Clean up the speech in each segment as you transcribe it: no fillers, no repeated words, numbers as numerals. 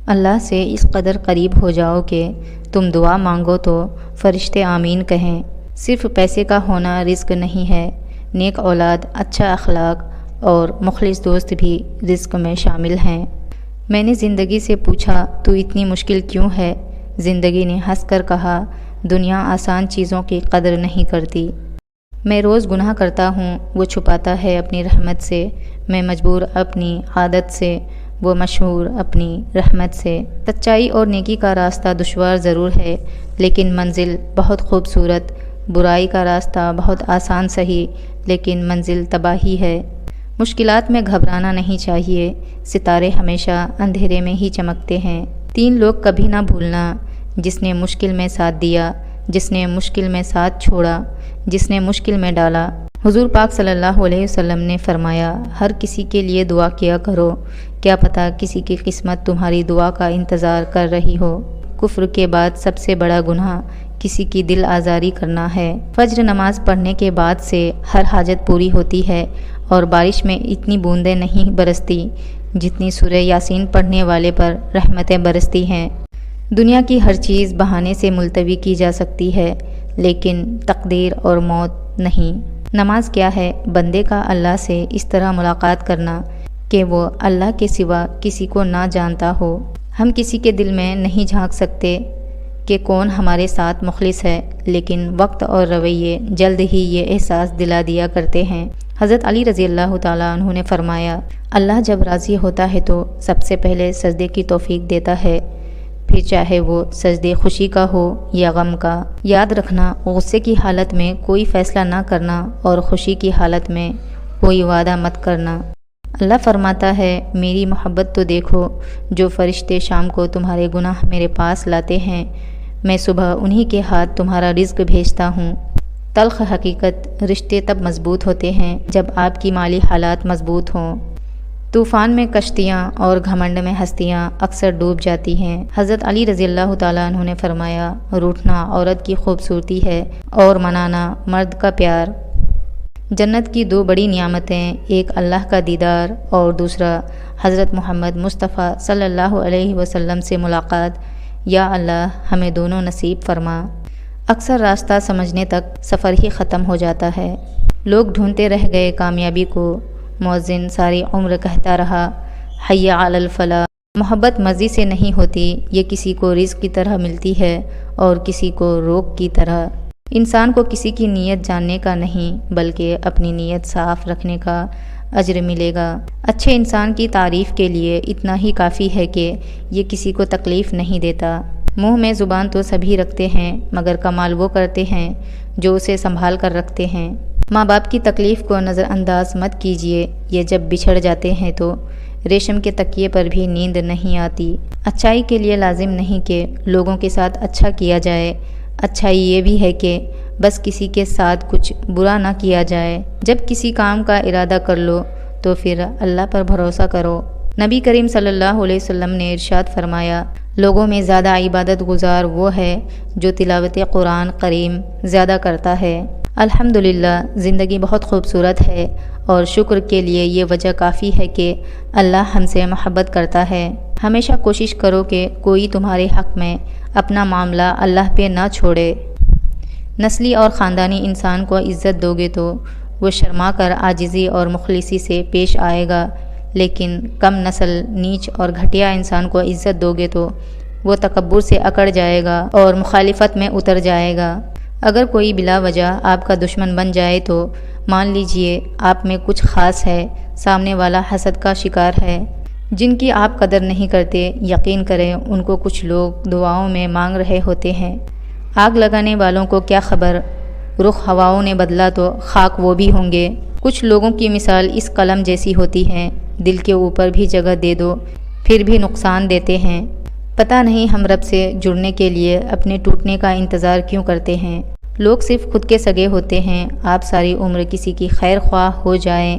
اللہ سے اس قدر قریب ہو جاؤ کہ تم دعا مانگو تو فرشتے آمین کہیں۔ صرف پیسے کا ہونا رزق نہیں ہے، نیک اولاد، اچھا اخلاق اور مخلص دوست بھی رزق میں شامل ہیں۔ میں نے زندگی سے پوچھا تو اتنی مشکل کیوں ہے؟ زندگی نے ہنس کر کہا، دنیا آسان چیزوں کی قدر نہیں کرتی۔ میں روز گناہ کرتا ہوں، وہ چھپاتا ہے اپنی رحمت سے۔ میں مجبور اپنی عادت سے، وہ مشہور اپنی رحمت سے۔ سچائی اور نیکی کا راستہ دشوار ضرور ہے، لیکن منزل بہت خوبصورت۔ برائی کا راستہ بہت آسان سہی، لیکن منزل تباہی ہے۔ مشکلات میں گھبرانا نہیں چاہیے، ستارے ہمیشہ اندھیرے میں ہی چمکتے ہیں۔ 3 لوگ کبھی نہ بھولنا، جس نے مشکل میں ساتھ دیا، جس نے مشکل میں ساتھ چھوڑا، جس نے مشکل میں ڈالا۔ حضور پاک صلی اللہ علیہ وسلم نے فرمایا، ہر کسی کے لیے دعا کیا کرو، کیا پتہ کسی کی قسمت تمہاری دعا کا انتظار کر رہی ہو۔ کفر کے بعد سب سے بڑا گناہ کسی کی دل آزاری کرنا ہے۔ فجر نماز پڑھنے کے بعد سے ہر حاجت پوری ہوتی ہے، اور بارش میں اتنی بوندیں نہیں برستی جتنی سورہ یاسین پڑھنے والے پر رحمتیں برستی ہیں۔ دنیا کی ہر چیز بہانے سے ملتوی کی جا سکتی ہے، لیکن تقدیر اور موت نہیں۔ نماز کیا ہے؟ بندے کا اللہ سے اس طرح ملاقات کرنا کہ وہ اللہ کے سوا کسی کو نہ جانتا ہو۔ ہم کسی کے دل میں نہیں جھانک سکتے کہ کون ہمارے ساتھ مخلص ہے، لیکن وقت اور رویے جلد ہی یہ احساس دلا دیا کرتے ہیں۔ حضرت علی رضی اللہ تعالیٰ عنہ نے فرمایا، اللہ جب راضی ہوتا ہے تو سب سے پہلے سجدے کی توفیق دیتا ہے، پھر چاہے وہ سجدے خوشی کا ہو یا غم کا۔ یاد رکھنا، غصے کی حالت میں کوئی فیصلہ نہ کرنا اور خوشی کی حالت میں کوئی وعدہ مت کرنا۔ اللہ فرماتا ہے، میری محبت تو دیکھو، جو فرشتے شام کو تمہارے گناہ میرے پاس لاتے ہیں، میں صبح انہی کے ہاتھ تمہارا رزق بھیجتا ہوں۔ تلخ حقیقت، رشتے تب مضبوط ہوتے ہیں جب آپ کی مالی حالات مضبوط ہوں۔ طوفان میں کشتیاں اور گھمنڈ میں ہستیاں اکثر ڈوب جاتی ہیں۔ حضرت علی رضی اللہ تعالیٰ عنہ نے فرمایا، روٹھنا عورت کی خوبصورتی ہے اور منانا مرد کا پیار۔ جنت کی 2 بڑی نعمتیں، ایک اللہ کا دیدار اور دوسرا حضرت محمد مصطفیٰ صلی اللہ علیہ وسلم سے ملاقات۔ یا اللہ ہمیں دونوں نصیب فرما۔ اکثر راستہ سمجھنے تک سفر ہی ختم ہو جاتا ہے۔ لوگ ڈھونڈتے رہ گئے کامیابی کو، مؤذن ساری عمر کہتا رہا، حی علی الفلاح۔ محبت مرضی سے نہیں ہوتی، یہ کسی کو رزق کی طرح ملتی ہے اور کسی کو روک کی طرح۔ انسان کو کسی کی نیت جاننے کا نہیں، بلکہ اپنی نیت صاف رکھنے کا اجر ملے گا۔ اچھے انسان کی تعریف کے لیے اتنا ہی کافی ہے کہ یہ کسی کو تکلیف نہیں دیتا۔ منہ میں زبان تو سبھی رکھتے ہیں، مگر کمال وہ کرتے ہیں جو اسے سنبھال کر رکھتے ہیں۔ ماں باپ کی تکلیف کو نظر انداز مت کیجیے، یہ جب بچھڑ جاتے ہیں تو ریشم کے تکیے پر بھی نیند نہیں آتی۔ اچھائی کے لیے لازم نہیں کہ لوگوں کے ساتھ اچھا کیا جائے، اچھائی یہ بھی ہے کہ بس کسی کے ساتھ کچھ برا نہ کیا جائے۔ جب کسی کام کا ارادہ کر لو تو پھر اللہ پر بھروسہ کرو۔ نبی کریم صلی اللہ علیہ وسلم نے ارشاد فرمایا، لوگوں میں زیادہ عبادت گزار وہ ہے جو تلاوت قرآن کریم زیادہ کرتا ہے۔ الحمدللہ زندگی بہت خوبصورت ہے، اور شکر کے لیے یہ وجہ کافی ہے کہ اللہ ہم سے محبت کرتا ہے۔ ہمیشہ کوشش کرو کہ کوئی تمہارے حق میں اپنا معاملہ اللہ پہ نہ چھوڑے۔ نسلی اور خاندانی انسان کو عزت دو گے تو وہ شرما کر عاجزی اور مخلصی سے پیش آئے گا، لیکن کم نسل، نیچ اور گھٹیا انسان کو عزت دو گے تو وہ تکبر سے اکڑ جائے گا اور مخالفت میں اتر جائے گا۔ اگر کوئی بلا وجہ آپ کا دشمن بن جائے تو مان لیجئے آپ میں کچھ خاص ہے، سامنے والا حسد کا شکار ہے۔ جن کی آپ قدر نہیں کرتے، یقین کریں ان کو کچھ لوگ دعاؤں میں مانگ رہے ہوتے ہیں۔ آگ لگانے والوں کو کیا خبر، رخ ہواؤں نے بدلا تو خاک وہ بھی ہوں گے۔ کچھ لوگوں کی مثال اس قلم جیسی ہوتی ہے، دل کے اوپر بھی جگہ دے دو پھر بھی نقصان دیتے ہیں۔ پتہ نہیں ہم رب سے جڑنے کے لیے اپنے ٹوٹنے کا انتظار کیوں کرتے ہیں۔ لوگ صرف خود کے سگے ہوتے ہیں۔ آپ ساری عمر کسی کی خیر خواہ ہو جائیں،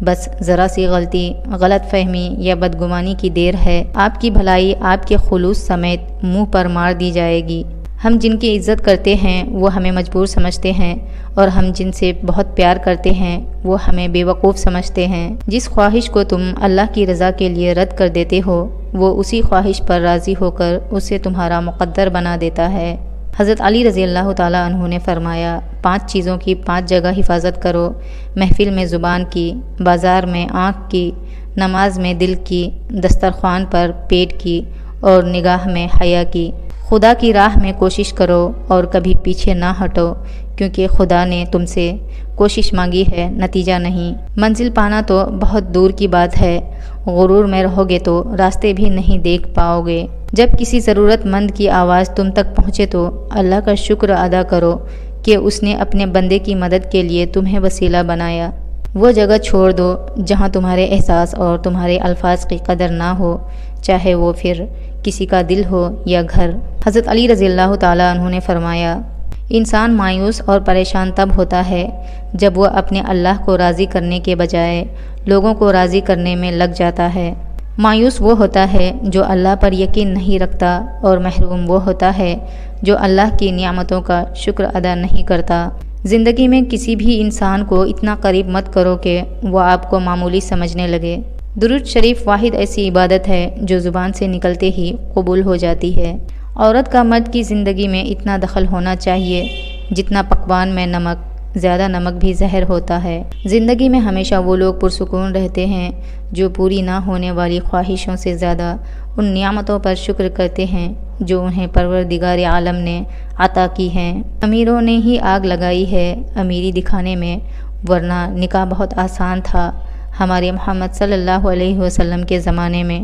بس ذرا سی غلطی، غلط فہمی یا بدگمانی کی دیر ہے، آپ کی بھلائی آپ کے خلوص سمیت منہ پر مار دی جائے گی۔ ہم جن کی عزت کرتے ہیں وہ ہمیں مجبور سمجھتے ہیں، اور ہم جن سے بہت پیار کرتے ہیں وہ ہمیں بے وقوف سمجھتے ہیں۔ جس خواہش کو تم اللہ کی رضا کے لیے رد کر دیتے ہو وہ اسی خواہش پر راضی ہو کر اسے تمہارا مقدر بنا دیتا ہے۔ حضرت علی رضی اللہ تعالیٰ عنہ نے فرمایا، 5 چیزوں کی 5 جگہ حفاظت کرو، محفل میں زبان کی، بازار میں آنکھ کی، نماز میں دل کی، دسترخوان پر پیٹ کی اور نگاہ میں حیا کی۔ خدا کی راہ میں کوشش کرو اور کبھی پیچھے نہ ہٹو، کیونکہ خدا نے تم سے کوشش مانگی ہے، نتیجہ نہیں۔ منزل پانا تو بہت دور کی بات ہے، غرور میں رہو گے تو راستے بھی نہیں دیکھ پاؤ گے۔ جب کسی ضرورت مند کی آواز تم تک پہنچے تو اللہ کا شکر ادا کرو کہ اس نے اپنے بندے کی مدد کے لیے تمہیں وسیلہ بنایا۔ وہ جگہ چھوڑ دو جہاں تمہارے احساس اور تمہارے الفاظ کی قدر نہ ہو، چاہے وہ پھر کسی کا دل ہو یا گھر۔ حضرت علی رضی اللہ تعالیٰ عنہ نے فرمایا، انسان مایوس اور پریشان تب ہوتا ہے جب وہ اپنے اللہ کو راضی کرنے کے بجائے لوگوں کو راضی کرنے میں لگ جاتا ہے۔ مایوس وہ ہوتا ہے جو اللہ پر یقین نہیں رکھتا، اور محروم وہ ہوتا ہے جو اللہ کی نعمتوں کا شکر ادا نہیں کرتا۔ زندگی میں کسی بھی انسان کو اتنا قریب مت کرو کہ وہ آپ کو معمولی سمجھنے لگے۔ درود شریف واحد ایسی عبادت ہے جو زبان سے نکلتے ہی قبول ہو جاتی ہے۔ عورت کا مرد کی زندگی میں اتنا دخل ہونا چاہیے جتنا پکوان میں نمک، زیادہ نمک بھی زہر ہوتا ہے۔ زندگی میں ہمیشہ وہ لوگ پرسکون رہتے ہیں جو پوری نہ ہونے والی خواہشوں سے زیادہ ان نعمتوں پر شکر کرتے ہیں جو انہیں پروردگار عالم نے عطا کی ہیں۔ امیروں نے ہی آگ لگائی ہے امیری دکھانے میں، ورنہ نکاح بہت آسان تھا ہمارے محمد صلی اللہ علیہ وسلم کے زمانے میں۔